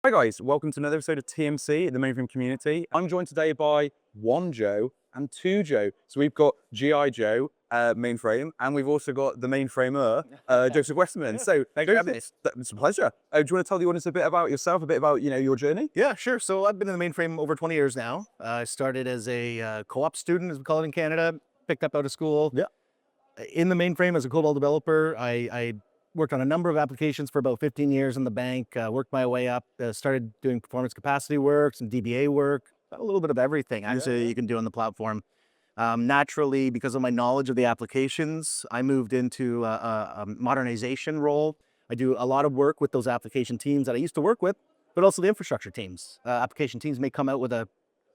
Hi guys, welcome to another episode of TMC, the Mainframe community. I'm joined today by one Joe and two Joe. So we've got GI Joe, Mainframe, and we've also got the Mainframer, Joseph Westman. So Thanks for having me. it's a pleasure. Do you want to tell the audience a bit about yourself, a bit about your journey? Yeah, sure. So I've been in the mainframe over 20 years now. I started as a co-op student, as we call it in Canada, picked up out of school. Yeah. In the mainframe as a COBOL developer, I worked on a number of applications for about 15 years in the bank, worked my way up, started doing performance capacity work, some DBA work, a little bit of everything actually you can do on the platform. Naturally, because of my knowledge of the applications, I moved into a modernization role. I do a lot of work with those application teams that I used to work with, but also the infrastructure teams. Application teams may come out with a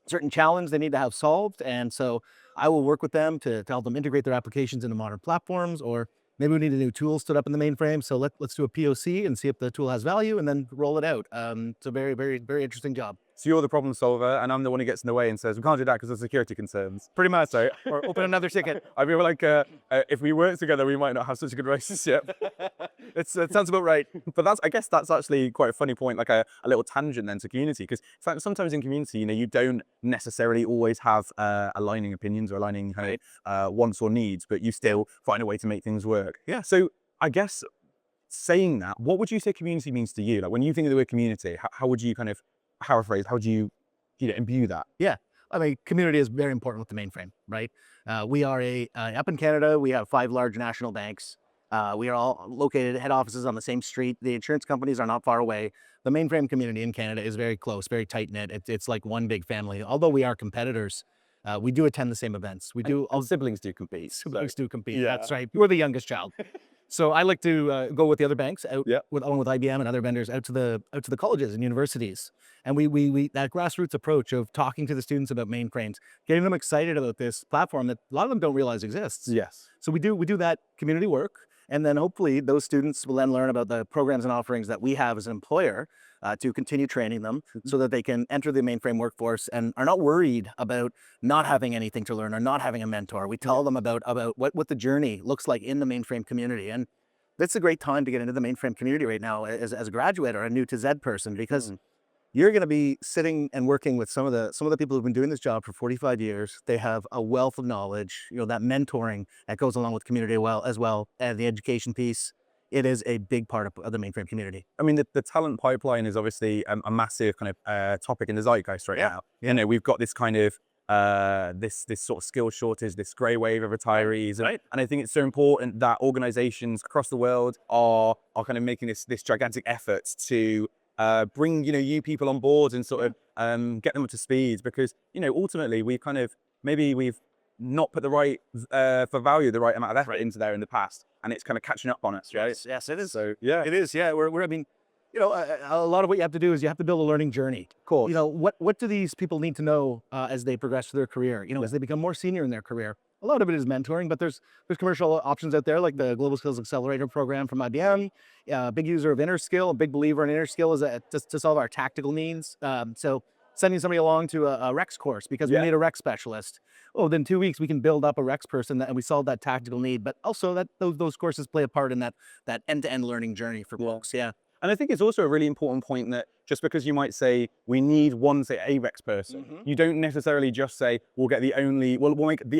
certain challenge they need to have solved, and so I will work with them to help them integrate their applications into modern platforms, or maybe we need a new tool stood up in the mainframe, so let's do a POC and see if the tool has value, and then roll it out. It's a very, very, very interesting job. So you're the problem solver, and I'm the one who gets in the way and says, we can't do that because of security concerns. Pretty much. So Or open another ticket. I feel like if we work together, we might not have such a good relationship. It sounds about right. But I guess that's actually quite a funny point, like a little tangent then to community, because sometimes in community, you don't necessarily always have aligning opinions or aligning wants or needs, but you still find a way to make things work. Yeah. So I guess saying that, what would you say community means to you? Like when you think of the word community, how would you kind of paraphrase, how would you imbue that? Yeah. I mean, community is very important with the mainframe, right? We are up in Canada, we have 5 large national banks. We are all located head offices on the same street. The insurance companies are not far away. The mainframe community in Canada is very close, very tight knit. It's like one big family. Although we are competitors, we do attend the same events. We do. And siblings do compete. Siblings do compete. Yeah. That's right. We're the youngest child. So I like to go with the other banks out, Yeah. along with IBM and other vendors, out to the colleges and universities, and we that grassroots approach of talking to the students about mainframes, getting them excited about this platform that a lot of them don't realize exists. Yes. So we do that community work, and then hopefully those students will then learn about the programs and offerings that we have as an employer to continue training them so that they can enter the mainframe workforce and are not worried about not having anything to learn or not having a mentor. We tell them about what the journey looks like in the mainframe community. And that's a great time to get into the mainframe community right now as a graduate or a new to Z person, because you're going to be sitting and working with some of the people who've been doing this job for 45 years. They have a wealth of knowledge, that mentoring that goes along with community as well as the education piece. It is a big part of the mainframe community. I mean, the talent pipeline is obviously a massive kind of topic in the zeitgeist right now. Yeah. We've got this kind of this sort of skill shortage, this grey wave of retirees, Right. and I think it's so important that organisations across the world are kind of making this gigantic effort to bring you people on board and sort of get them up to speed, because ultimately we've not put the right for value the right amount of effort into there in the past, and it's kind of catching up on us, right? Yes, it is. So yeah, It is. Yeah, I mean, a lot of what you have to do is you have to build a learning journey. of course. What do these people need to know as they progress through their career? As they become more senior in their career. A lot of it is mentoring, but there's commercial options out there like the Global Skills Accelerator program from IBM. Big user of InnerSkill, a big believer in InnerSkill is just to solve our tactical needs. So sending somebody along to a Rex course because we need a Rex specialist. Oh, then 2 weeks we can build up a Rex person and we solve that tactical need. But also that those courses play a part in that end-to-end learning journey for folks. Yeah. And I think it's also a really important point that just because you might say we need say a Rex person, you don't necessarily just say we'll make the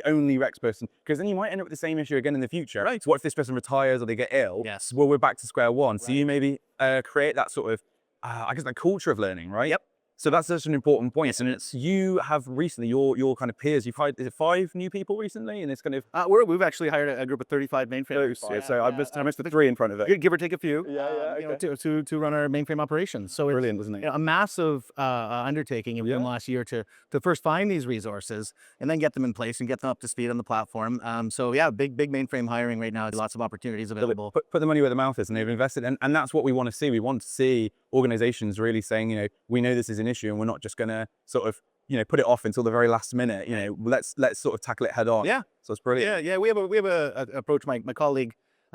only Rex person, because then you might end up with the same issue again in the future. Right. So what if this person retires or they get ill? Yes. Well, we're back to square one. So Right. you maybe create that sort of, I guess, that culture of learning, right? Yep. So that's such an important point. And you have recently, your kind of peers, you've hired, is it 5 new people recently? And it's kind of, We've actually hired a group of 35 mainframe. so I missed the 3 in front of it. Give or take a few. Yeah, To run our mainframe operations. So it's Brilliant, wasn't it? a massive undertaking in the last year to first find these resources and then get them in place and get them up to speed on the platform. So yeah, big mainframe hiring right now. Lots of opportunities available. Put the money where the mouth is, and they've invested, and that's what we want to see. We want to see organizations really saying, we know this is an issue, and we're not just going to sort of put it off until the very last minute. Let's sort of tackle it head on. Yeah. So it's brilliant. Yeah. We have a approach. My colleague,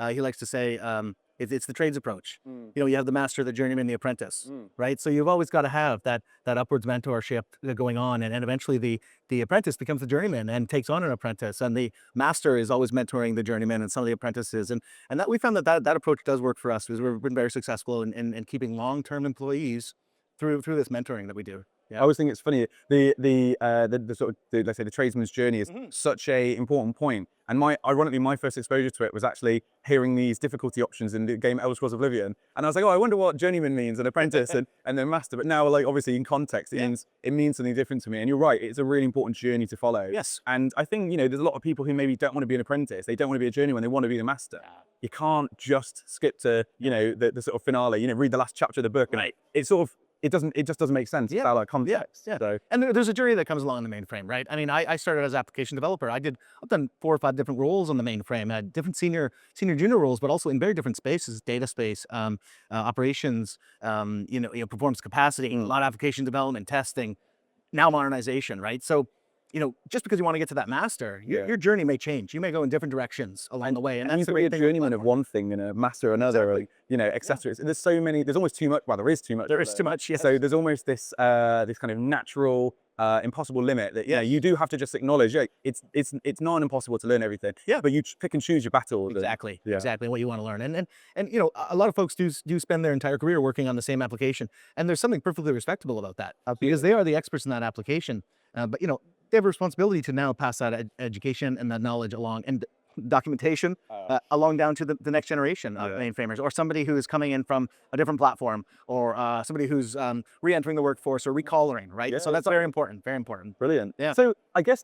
he likes to say, it's the trades approach. You have the master, the journeyman, the apprentice, right? So you've always got to have that upwards mentorship going on, and eventually the apprentice becomes the journeyman and takes on an apprentice, and the master is always mentoring the journeyman and some of the apprentices, and that we found that approach does work for us, because we've been very successful in keeping long-term employees through this mentoring that we do. I always think it's funny, the sort of, let's say, the tradesman's journey is such a important point. And ironically, my first exposure to it was actually hearing these difficulty options in the game Elder Scrolls Oblivion. And I was like, oh, I wonder what journeyman means, and apprentice, and then master. But now, like, obviously in context, it means something different to me. And you're right, it's a really important journey to follow. Yes. And I think, there's a lot of people who maybe don't want to be an apprentice. They don't want to be a journeyman. They want to be the master. You can't just skip to, the sort of finale, read the last chapter of the book. And it's sort of, it just doesn't make sense without like context. Yeah. So. And there's a journey that comes along in the mainframe, right? I mean, I started as application developer. I've done 4 or 5 different roles on the mainframe. I had different senior junior roles, but also in very different spaces: data space, operations, performance capacity, a lot of application development, testing, now modernization, right? So, just because you want to get to that master, your journey may change. You may go in different directions along the way. And that's you can be a journeyman of one thing and a master of another, accessories. There's so many, there's almost too much. Well, there is too much. There is too much, yes. So there's almost this kind of natural, impossible limit that, you do have to just acknowledge, it's not impossible to learn everything. Yeah. But you pick and choose your battles. Exactly. Exactly what you want to learn. And a lot of folks do spend their entire career working on the same application. And there's something perfectly respectable about that. Absolutely. Because they are the experts in that application. But, they have a responsibility to now pass that education and that knowledge along, and documentation along down to the next generation of mainframers, or somebody who is coming in from a different platform, or somebody who's re-entering the workforce or recalling, right? So that's very important, very important. Brilliant. Yeah. So I guess,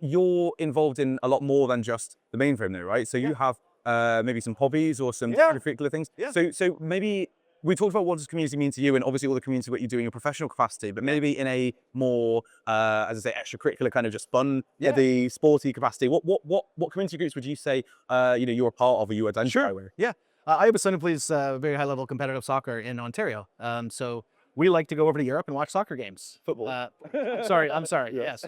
you're involved in a lot more than just the mainframe though, right? So you have maybe some hobbies or some particular things. Yeah. So maybe, we talked about what does community mean to you, and obviously all the community what you do in your professional capacity, but maybe in a more, as I say, extracurricular kind of just fun, the sporty capacity. What community groups would you say, you're a part of, or you identify with? Yeah. I have a son who plays very high level competitive soccer in Ontario. So we like to go over to Europe and watch soccer games. Football. I'm sorry. Yes.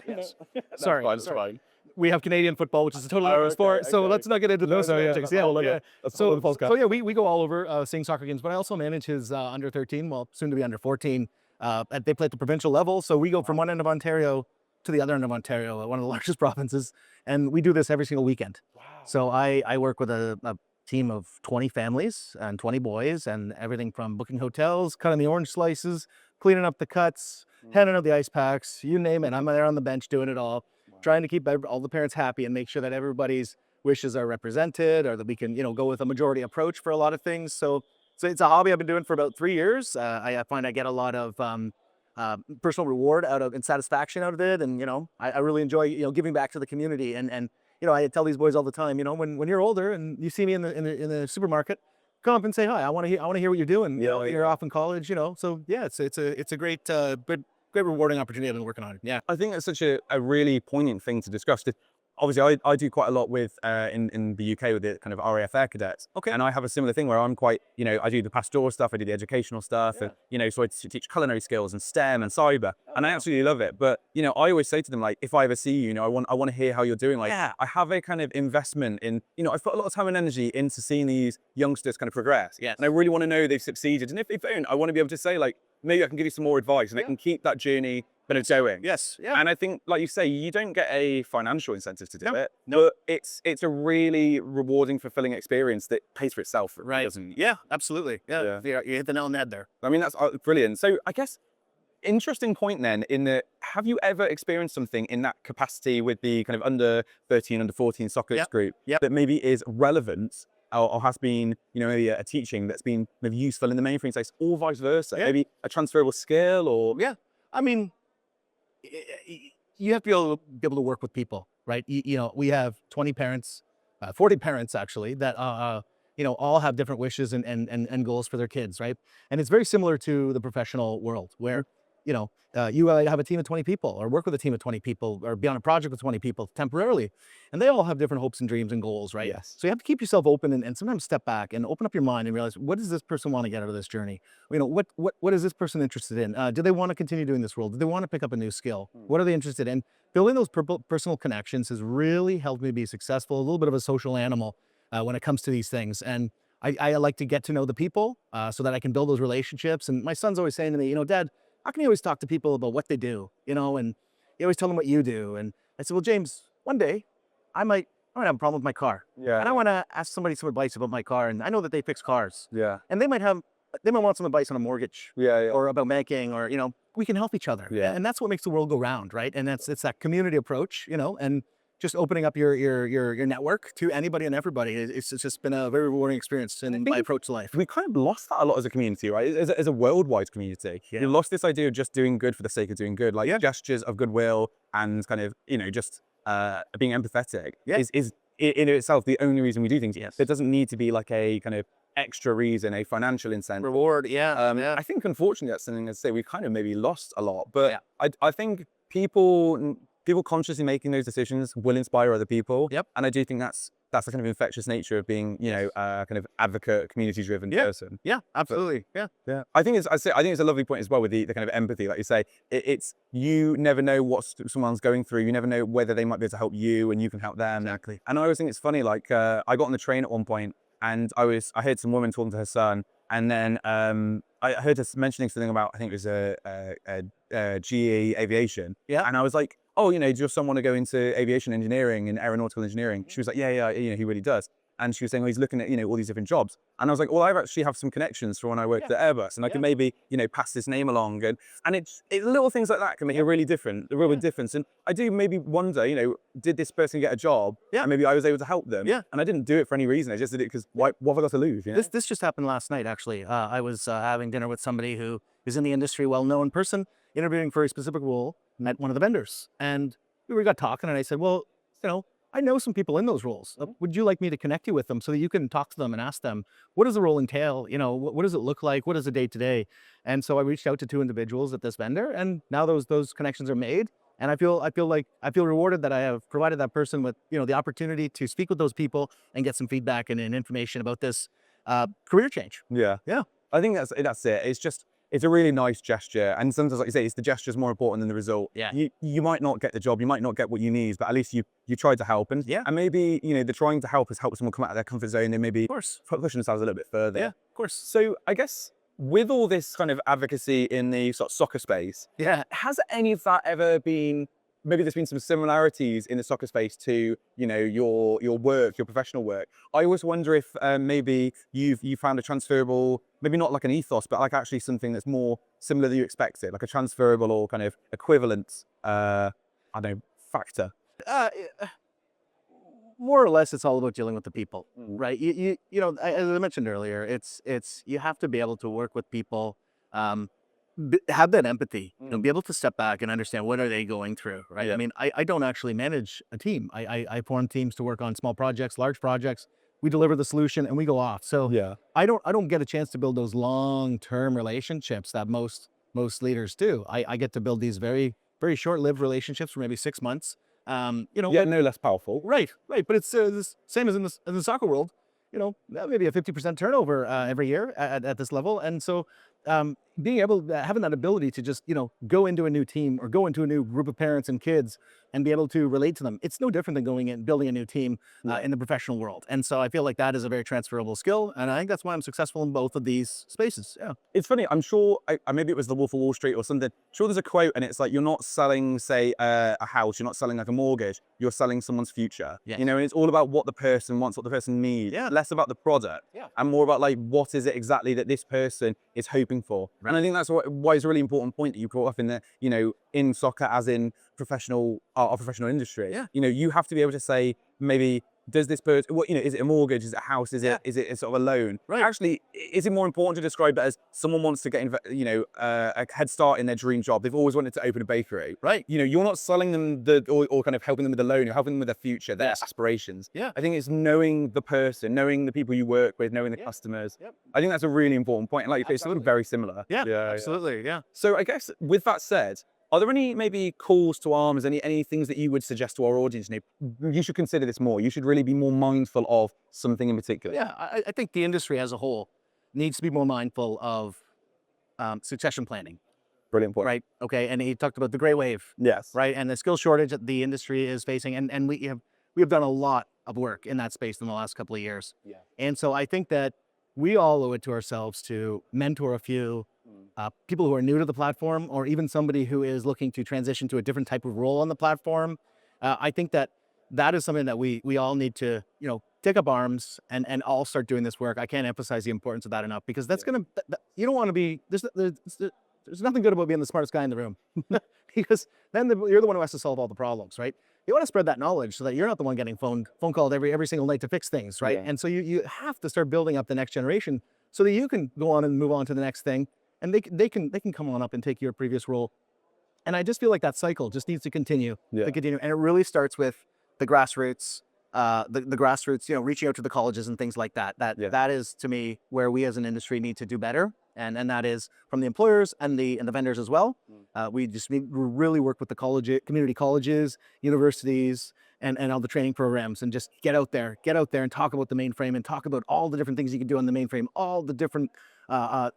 Sorry. That's fine. We have Canadian football, which is a totally different sport. So let's not get into those subjects. So we go all over seeing soccer games, but I also manage his under 13, well, soon to be under 14. They play at the provincial level. So we go from one end of Ontario to the other end of Ontario, one of the largest provinces. And we do this every single weekend. Wow. So I work with a team of 20 families and 20 boys, and everything from booking hotels, cutting the orange slices, cleaning up the cuts, handing out the ice packs, you name it. I'm there on the bench doing it all. Trying to keep all the parents happy and make sure that everybody's wishes are represented, or that we can, go with a majority approach for a lot of things. So it's a hobby I've been doing for about 3 years. I find I get a lot of personal reward and satisfaction out of it. And, I really enjoy, giving back to the community. And I tell these boys all the time, when you're older and you see me in the supermarket, come up and say hi. I want to hear what you're doing. You're off in college, So yeah, it's a great, great rewarding opportunity I've been working on. Yeah. I think that's such a really poignant thing to discuss. Obviously, I do quite a lot with in the UK with the kind of RAF Air Cadets. Okay. And I have a similar thing where I'm quite, I do the pastoral stuff, I do the educational stuff, and so I teach culinary skills and STEM and cyber, and I absolutely love it. But I always say to them, like, if I ever see you, I want to hear how you're doing. Like, I have a kind of investment in, I've put a lot of time and energy into seeing these youngsters kind of progress. Yes. And I really want to know they've succeeded. And if they don't, I want to be able to say, like, maybe I can give you some more advice, and they can keep that journey it's going. Yes. Yeah. And I think, like you say, you don't get a financial incentive to do it. No. But it's a really rewarding, fulfilling experience that pays for itself. Right. Doesn't. Yeah, absolutely. Yeah. You hit the nail on the head there. I mean, that's brilliant. So I guess, interesting point then, have you ever experienced something in that capacity with the kind of under 13, under 14 soccer group that maybe is relevant, or has been, maybe a teaching that's been maybe useful in the mainframe space, or vice versa? Yeah. Maybe a transferable skill, or? Yeah. I mean, you have to be able to work with people, right? We have 20 parents, 40 parents actually, that all have different wishes and goals for their kids, right? And it's very similar to the professional world, where you have a team of 20 people, or work with a team of 20 people, or be on a project with 20 people temporarily, and they all have different hopes and dreams and goals, right? Yes. So you have to keep yourself open, and sometimes step back and open up your mind and realize, what does this person want to get out of this journey? What is this person interested in? Do they want to continue doing this role? Do they want to pick up a new skill? What are they interested in? Building those personal connections has really helped me be successful, a little bit of a social animal when it comes to these things. And I like to get to know the people so that I can build those relationships. And my son's always saying to me, Dad, how can you always talk to people about what they do, and you always tell them what you do? And I said, well, James, one day I might have a problem with my car. Yeah. And I want to ask somebody some advice about my car. And I know that they fix cars. Yeah. And they might have, they might want some advice on a mortgage Yeah. or about banking, or, we can help each other. Yeah. And that's what makes the world go round, right? And it's that community approach, and just opening up your network to anybody and everybody. It's just been a very rewarding experience in my approach to life. We kind of lost that a lot as a community, right? As a worldwide community. Yeah. You lost this idea of just doing good for the sake of doing good, like Yeah. gestures of goodwill and kind of, just being empathetic Yeah. is in itself the only reason we do things. Yes. There doesn't need to be like a kind of extra reason, a financial incentive. Reward, yeah. I think unfortunately that's something to say we kind of maybe lost a lot, but Yeah. I think people consciously making those decisions will inspire other people. Yep. And I do think that's the kind of infectious nature of being, kind of advocate, community-driven person. Yeah, absolutely. Yeah. I think it's a lovely point as well with the kind of empathy, like you say. It's you never know what someone's going through. You never know whether they might be able to help you and you can help them. Exactly. And I always think it's funny. Like I got on the train at one point and I heard some woman talking to her son, and then I heard her mentioning something about, I think it was GE aviation. Yeah. And I was like, oh, does your son want to go into aviation engineering and aeronautical engineering? She was like, yeah, he really does. And she was saying, well, he's looking at, all these different jobs. And I was like, well, I actually have some connections from when I worked at Airbus, and I can maybe, pass this name along. And it's little things like that can make a real big difference. And I do maybe wonder, did this person get a job? Yeah. And maybe I was able to help them. Yeah. And I didn't do it for any reason. I just did it because what have I got to lose? This just happened last night, actually. I was having dinner with somebody who is in the industry, well-known person, interviewing for a specific role, met one of the vendors. And we got talking, and I said, well, I know some people in those roles. Would you like me to connect you with them so that you can talk to them and ask them, what does the role entail? What does it look like? What is the day-to-day? And so I reached out to 2 individuals at this vendor, and now those connections are made. And I feel rewarded that I have provided that person with, the opportunity to speak with those people and get some feedback and information about this career change. Yeah. I think that's it. It's a really nice gesture, and sometimes, like you say, it's the gesture is more important than the result. Yeah. You might not get the job, you might not get what you need, but at least you tried to help, and maybe the trying to help has helped someone come out of their comfort zone. They maybe pushing themselves a little bit further. Yeah, of course. So I guess with all this kind of advocacy in the sort of soccer space, has any of that ever been? Maybe there's been some similarities in the soccer space to, your work, your professional work. I always wonder if maybe you found a transferable, maybe not like an ethos, but like actually something that's more similar than you expected, like a transferable or kind of equivalent, factor. More or less, it's all about dealing with the people, right? As I mentioned earlier, it's you have to be able to work with people, have that empathy, be able to step back and understand what are they going through, right? Yeah. I mean, I don't actually manage a team. I form teams to work on small projects, large projects. We deliver the solution and we go off. So I don't get a chance to build those long-term relationships that most leaders do. I get to build these very, very short-lived relationships for maybe 6 months. No less powerful. Right. But it's the same as in the soccer world. Maybe a 50% turnover every year at this level. And so being able, having that ability to just, go into a new team or go into a new group of parents and kids and be able to relate to them, it's no different than going in, building a new team in the professional world. And so I feel like that is a very transferable skill. And I think that's why I'm successful in both of these spaces. Yeah. It's funny, I'm sure, maybe it was the Wolf of Wall Street or something. Sure, there's a quote and it's like, you're not selling, say, a house, you're not selling like a mortgage, you're selling someone's future. Yes. And it's all about what the person wants, what the person needs. Yeah. Less about the product and more about like, what is it exactly that this person is hoping for? Right. And I think that's why it's a really important point that you brought up in the, in soccer as in our professional industry. Yeah. You have to be able to say, maybe, does this person, is it a mortgage? Is it a house? Is it a sort of a loan? Right. Actually, is it more important to describe it as someone wants to get, a head start in their dream job? They've always wanted to open a bakery. Right. You're not selling them or kind of helping them with the loan. You're helping them with their future, their aspirations. Yeah. I think it's knowing the person, knowing the people you work with, knowing the customers. Yep. I think that's a really important point. And like you say, it's something very similar. Yeah, absolutely. Yeah. So I guess with that said, are there any maybe calls to arms, any things that you would suggest to our audience? You should consider this more. You should really be more mindful of something in particular. Yeah, I think the industry as a whole needs to be more mindful of succession planning. Brilliant point. Right. Okay. And he talked about the gray wave. Yes. Right. And the skill shortage that the industry is facing. And we have done a lot of work in that space in the last couple of years. Yeah. And so I think that we all owe it to ourselves to mentor a few people who are new to the platform, or even somebody who is looking to transition to a different type of role on the platform. I think that is something that we all need to, take up arms and all start doing this work. I can't emphasize the importance of that enough, because that's going to, you don't want to be, there's nothing good about being the smartest guy in the room, because then you're the one who has to solve all the problems, right? You want to spread that knowledge so that you're not the one getting phone called every single night to fix things, right? Yeah. And so you have to start building up the next generation so that you can go on and move on to the next thing, and they can come on up and take your previous role. And I just feel like that cycle just needs to continue, and it really starts with the grassroots, the grassroots, reaching out to the colleges and things like that. That is, to me, where we as an industry need to do better, and that is from the employers and the vendors as well. We just need to really work with the community colleges, universities, and all the training programs, and just get out there and talk about the mainframe, and talk about all the different things you can do on the mainframe, all the different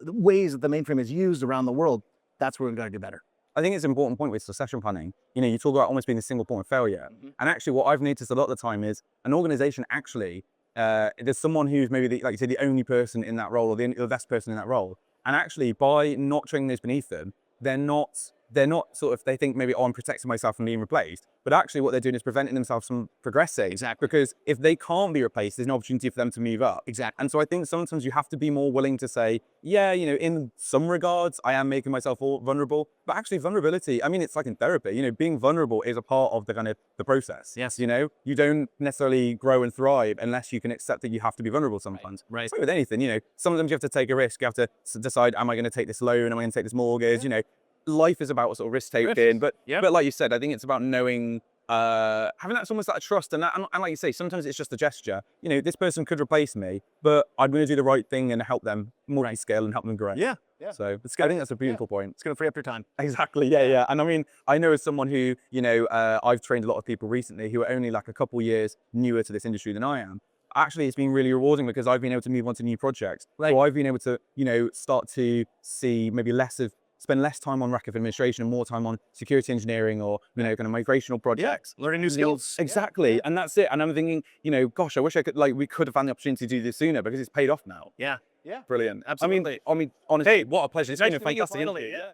ways that the mainframe is used around the world. That's where we've got to do better. I think it's an important point with succession planning. You talk about almost being a single point of failure. And actually what I've noticed a lot of the time is an organization actually, there's someone who's maybe, like you say, the only person in that role, or the best person in that role. And actually by not training those beneath them, they're not sort of, they think maybe, oh, I'm protecting myself from being replaced. But actually what they're doing is preventing themselves from progressing. Exactly. Because if they can't be replaced, there's an opportunity for them to move up. Exactly. And so I think sometimes you have to be more willing to say, yeah, in some regards, I am making myself vulnerable. But actually vulnerability, I mean, it's like in therapy, being vulnerable is a part of the process. Yes. You don't necessarily grow and thrive unless you can accept that you have to be vulnerable sometimes. Right. It's like with anything, sometimes you have to take a risk. You have to decide, am I going to take this loan? Am I going to take this mortgage? Life is about sort of risk taking, but like you said, I think it's about knowing, having that's almost like a trust, and like you say, sometimes it's just a gesture. This person could replace me, but I'm going to do the right thing and help them multi-scale and help them grow. Yeah. So I think that's a beautiful point. It's going to free up your time. Exactly. Yeah. And I mean, I know as someone who, I've trained a lot of people recently who are only like a couple years newer to this industry than I am. Actually, it's been really rewarding because I've been able to move on to new projects. Right. So I've been able to, start to see maybe spend less time on record administration and more time on security engineering or, kind of migrational projects. Learning new skills. Exactly. And that's it. And I'm thinking, gosh, I wish we could have found the opportunity to do this sooner because it's paid off now. Yeah. Brilliant. Absolutely. I mean, honestly, Hey, what a pleasure. It's nice been a to meet you fantastic finally. interview. Yeah.